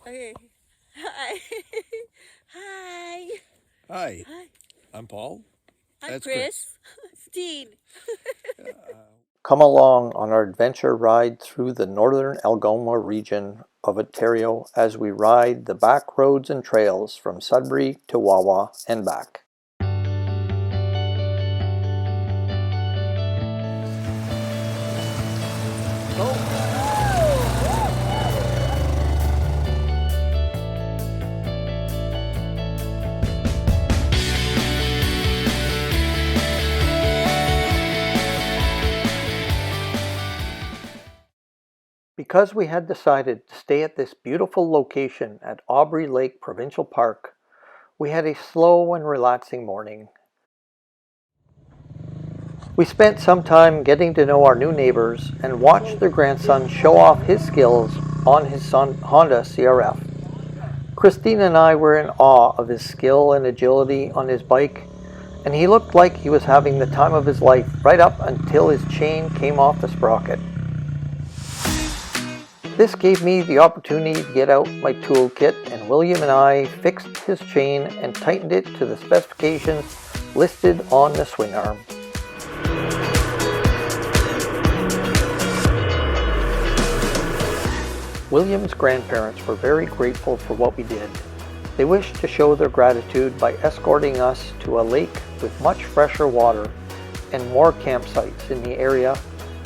Okay. Hi. Hi. Hi, Hi. I'm Paul. I'm That's Chris. Chris. Dean. Come along on our adventure ride through the northern Algoma region of Ontario as we ride the back roads and trails from Sudbury to Wawa and back. Go. Because we had decided to stay at this beautiful location at Aubrey Lake Provincial Park, we had a slow and relaxing morning. We spent some time getting to know our new neighbors and watched their grandson show off his skills on his Honda CRF. Christine and I were in awe of his skill and agility on his bike, and he looked like he was having the time of his life right up until his chain came off the sprocket. This gave me the opportunity to get out my toolkit, and William and I fixed his chain and tightened it to the specifications listed on the swing arm. William's grandparents were very grateful for what we did. They wished to show their gratitude by escorting us to a lake with much fresher water and more campsites in the area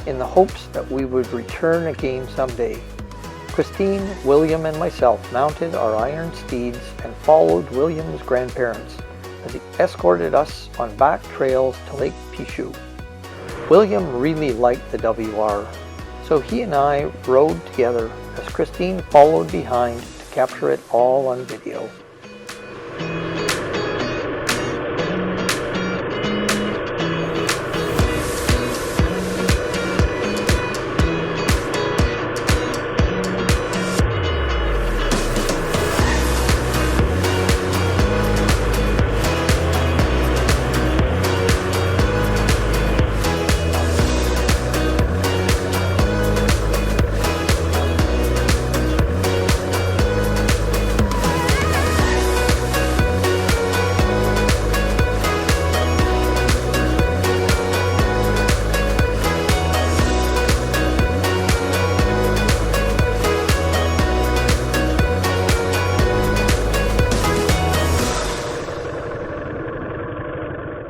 in the hopes that we would return again someday. Christine, William, and myself mounted our iron steeds and followed William's grandparents as he escorted us on back trails to Lake Pichu. William really liked the WR, so he and I rode together as Christine followed behind to capture it all on video.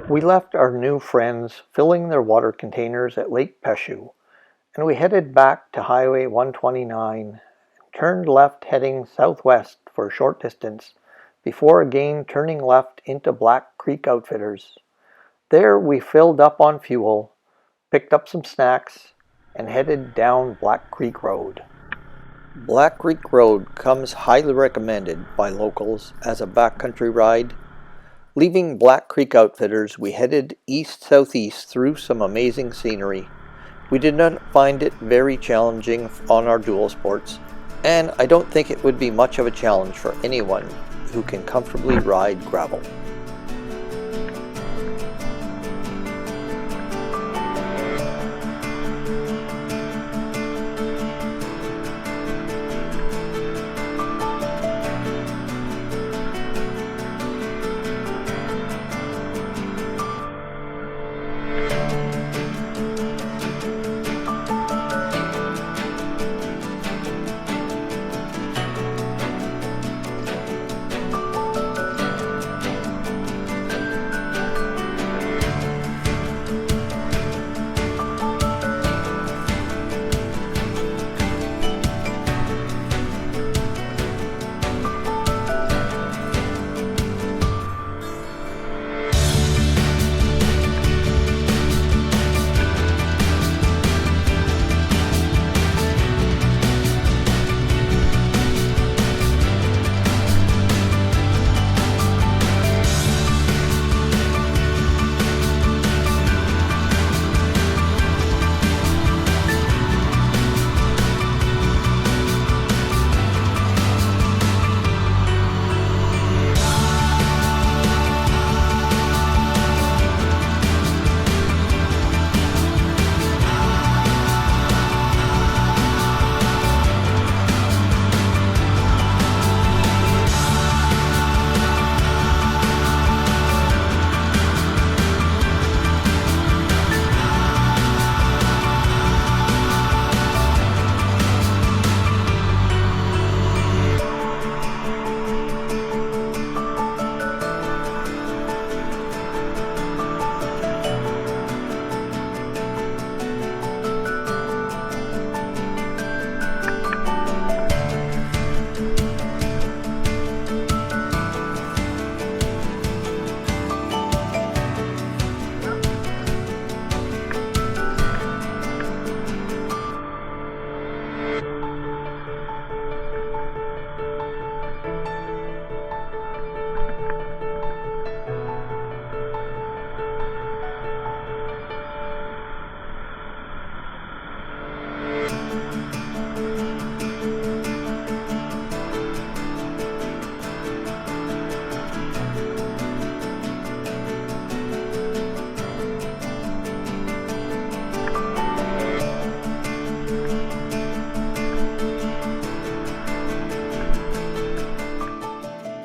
We left our new friends filling their water containers at Lake Pichu, and we headed back to Highway 129 and turned left heading southwest for a short distance before again turning left into Black Creek Outfitters. There we filled up on fuel, picked up some snacks, and headed down Black Creek Road. Black Creek Road comes highly recommended by locals as a backcountry ride. Leaving Black Creek Outfitters, we headed east-southeast through some amazing scenery. We did not find it very challenging on our dual sports, and I don't think it would be much of a challenge for anyone who can comfortably ride gravel.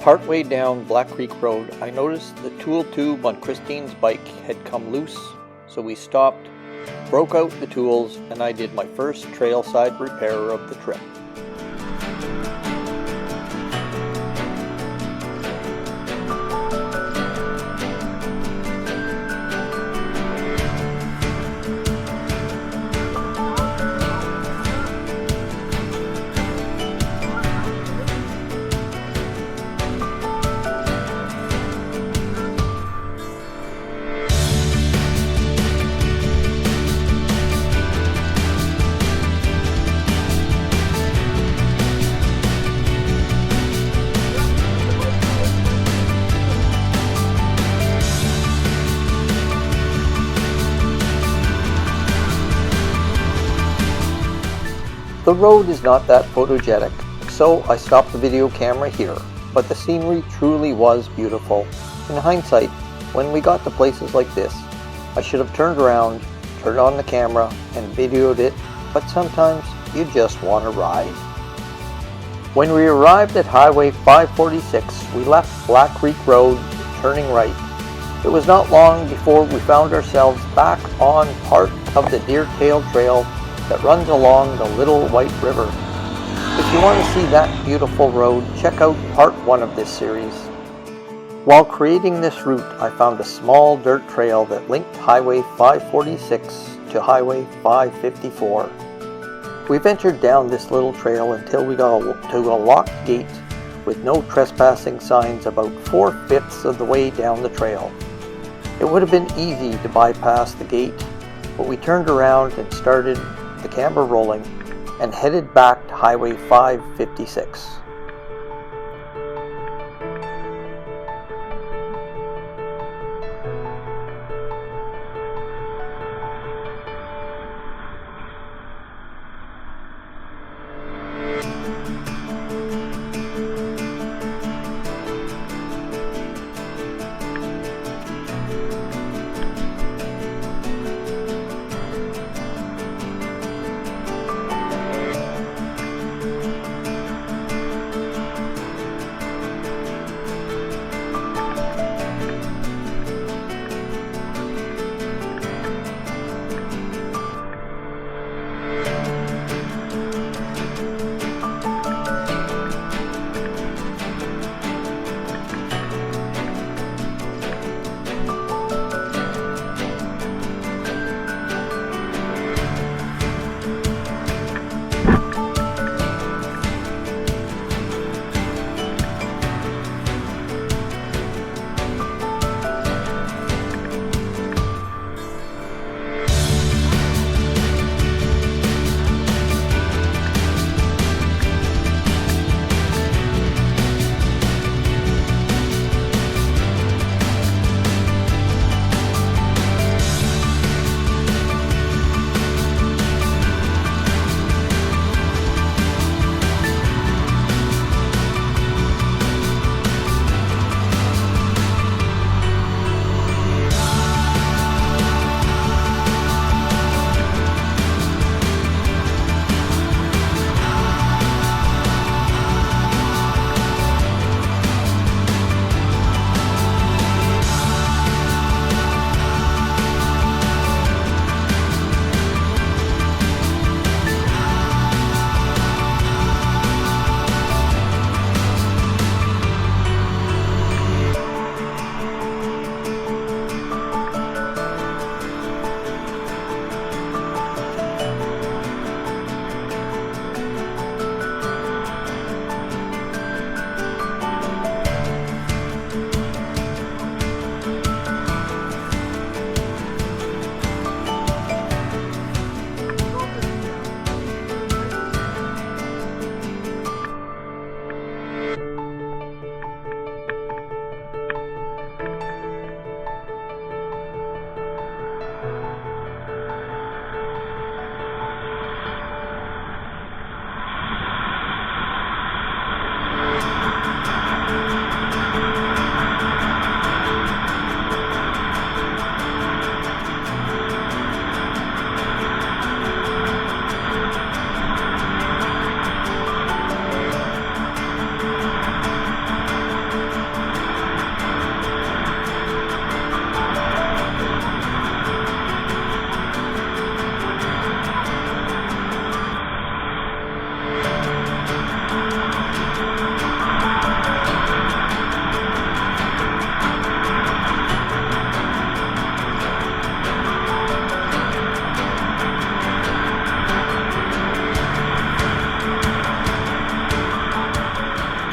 Partway down Black Creek Road, I noticed the tool tube on Christine's bike had come loose, so we stopped, broke out the tools, and I did my first trailside repair of the trip. The road is not that photogenic, so I stopped the video camera here, but the scenery truly was beautiful. In hindsight, when we got to places like this, I should have turned around, turned on the camera, and videoed it, but sometimes you just want to ride. When we arrived at Highway 546, we left Black Creek Road, turning right. It was not long before we found ourselves back on part of the Deer Tail Trail that runs along the Little White River. If you want to see that beautiful road, check out part 1 of this series. While creating this route, I found a small dirt trail that linked Highway 546 to Highway 554. We ventured down this little trail until we got to a locked gate with no trespassing signs about 4/5 of the way down the trail. It would have been easy to bypass the gate, but we turned around and started the camera rolling and headed back to Highway 556.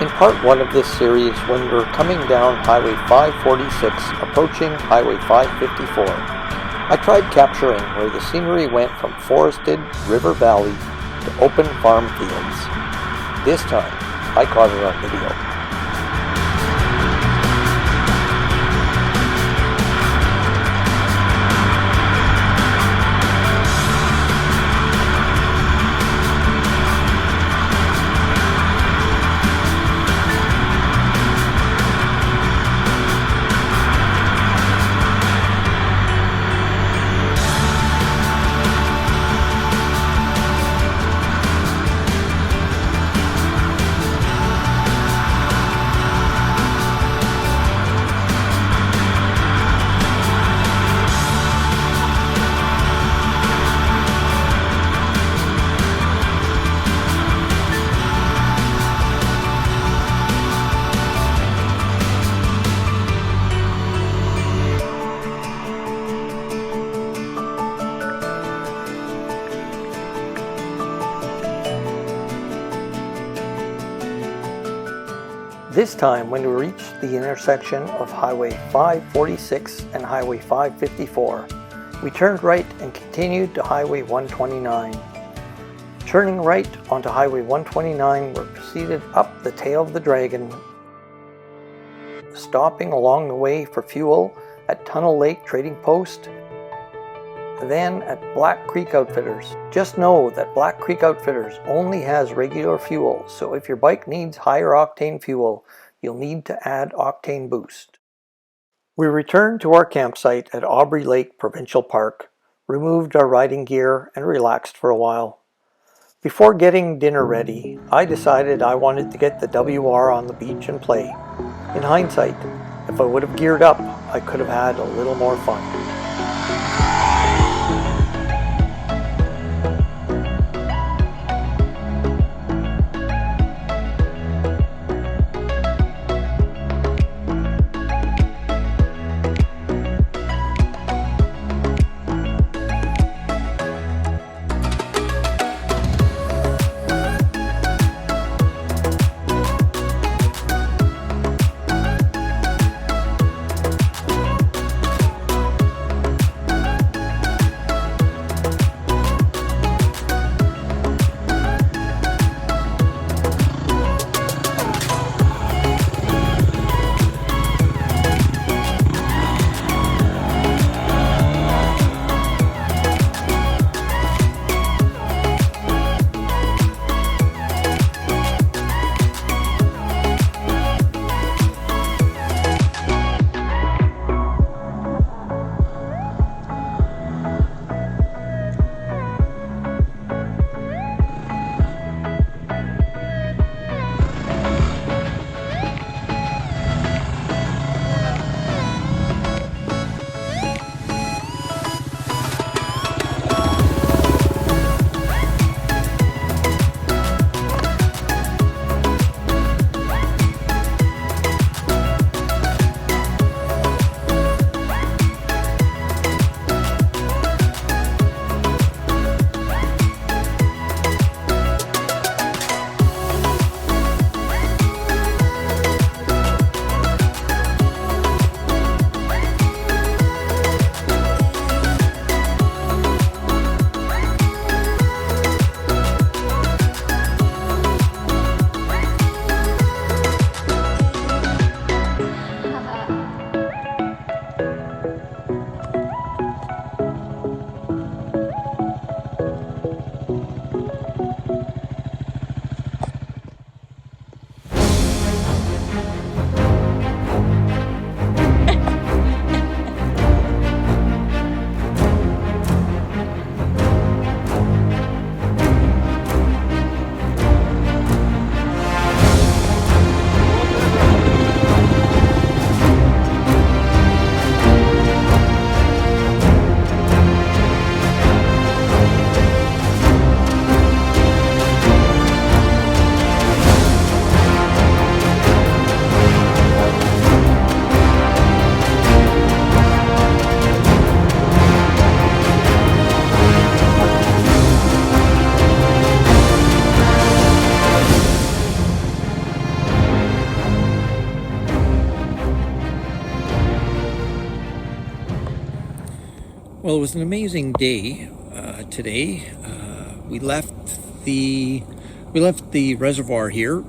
In part 1 of this series, when we were coming down Highway 546, approaching Highway 554, I tried capturing where the scenery went from forested river valley to open farm fields. This time, I caught it on video. This time, when we reached the intersection of Highway 546 and Highway 554, we turned right and continued to Highway 129. Turning right onto Highway 129, we proceeded up the tail of the dragon, stopping along the way for fuel at Tunnel Lake Trading Post, then at Black Creek Outfitters. Just know that Black Creek Outfitters only has regular fuel, so if your bike needs higher octane fuel, you'll need to add octane boost. We returned to our campsite at Aubrey Lake Provincial Park, removed our riding gear, and relaxed for a while. Before getting dinner ready, I decided I wanted to get the WR on the beach and play. In hindsight, if I would have geared up, I could have had a little more fun. Well, it was an amazing day today. We left the reservoir here,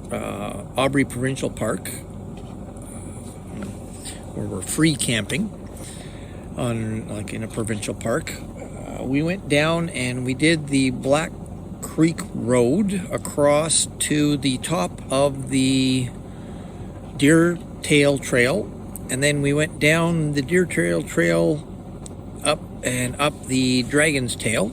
Aubrey Provincial Park, where we're free camping in a provincial park. We went down and we did the Black Creak Road across to the top of the Deer Tail Trail, and then we went down the Deer Tail Trail up the Dragon's Tail,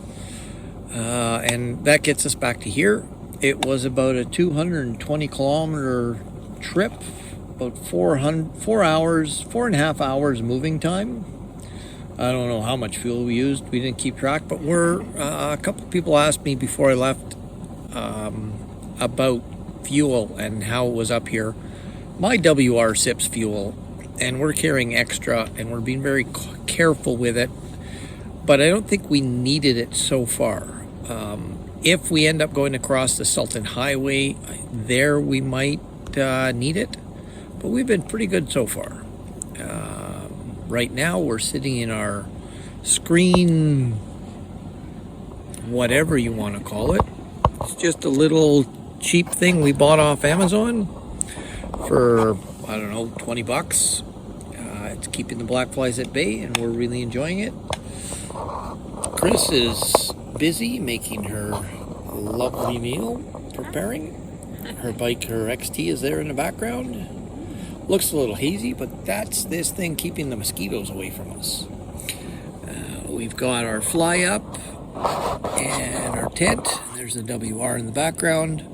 and that gets us back to here. It was about a 220 kilometer trip, about 4.5 hours moving time. I don't know how much fuel we used. We didn't keep track, but a couple of people asked me before I left about fuel and how it was up here. My WR sips fuel, and we're carrying extra, and we're being very careful with it, but I don't think we needed it so far. If we end up going across the Sultan Highway, there we might need it, but we've been pretty good so far. Right now we're sitting in our screen, whatever you want to call it. It's just a little cheap thing we bought off Amazon for, I don't know, $20. It's keeping the black flies at bay, and we're really enjoying it. Chris is busy making her lovely meal, preparing. Her bike, her XT, is there in the background. Looks a little hazy, but that's this thing keeping the mosquitoes away from us. We've got our fly up and our tent. There's the WR in the background.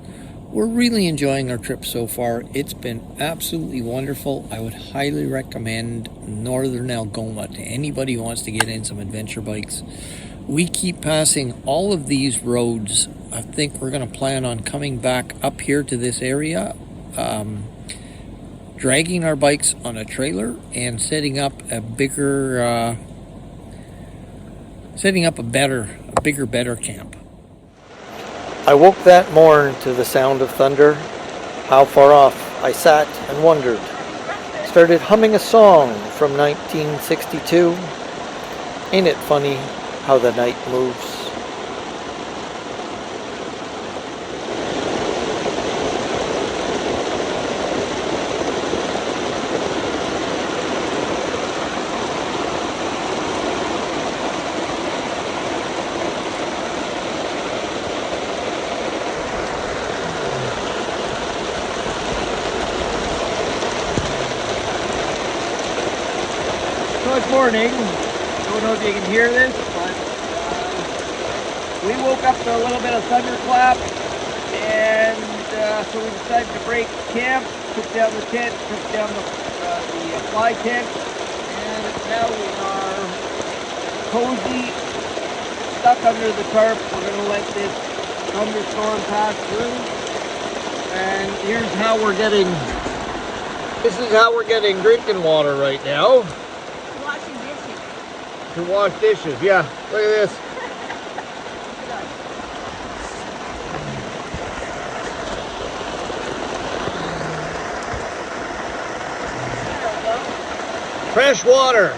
We're really enjoying our trip so far. It's been absolutely wonderful. I would highly recommend Northern Algoma to anybody who wants to get in some adventure bikes. We keep passing all of these roads. I think we're going to plan on coming back up here to this area, dragging our bikes on a trailer and setting up a bigger better camp. I woke that morn to the sound of thunder. How far off I sat and wondered. Started humming a song from 1962. Ain't it funny how the night moves? Good morning. Don't know if you can hear this, but we woke up to a little bit of thunderclap, and so we decided to break camp, took down the tent, took down the fly tent, and now we are cozy, stuck under the tarp. We're going to let this thunderstorm pass through, and here's how we're getting, this is how we're getting drinking water right now. To wash dishes, yeah. Look at this. Fresh water.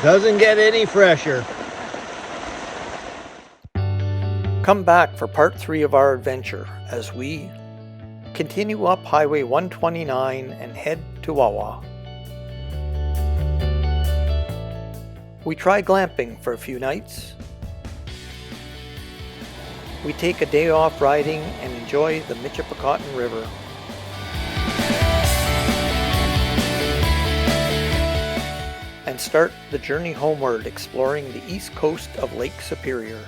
Doesn't get any fresher. Come back for part 3 of our adventure as we continue up Highway 129 and head to Wawa. We try glamping for a few nights. We take a day off riding and enjoy the Michipicoten River. And start the journey homeward exploring the east coast of Lake Superior.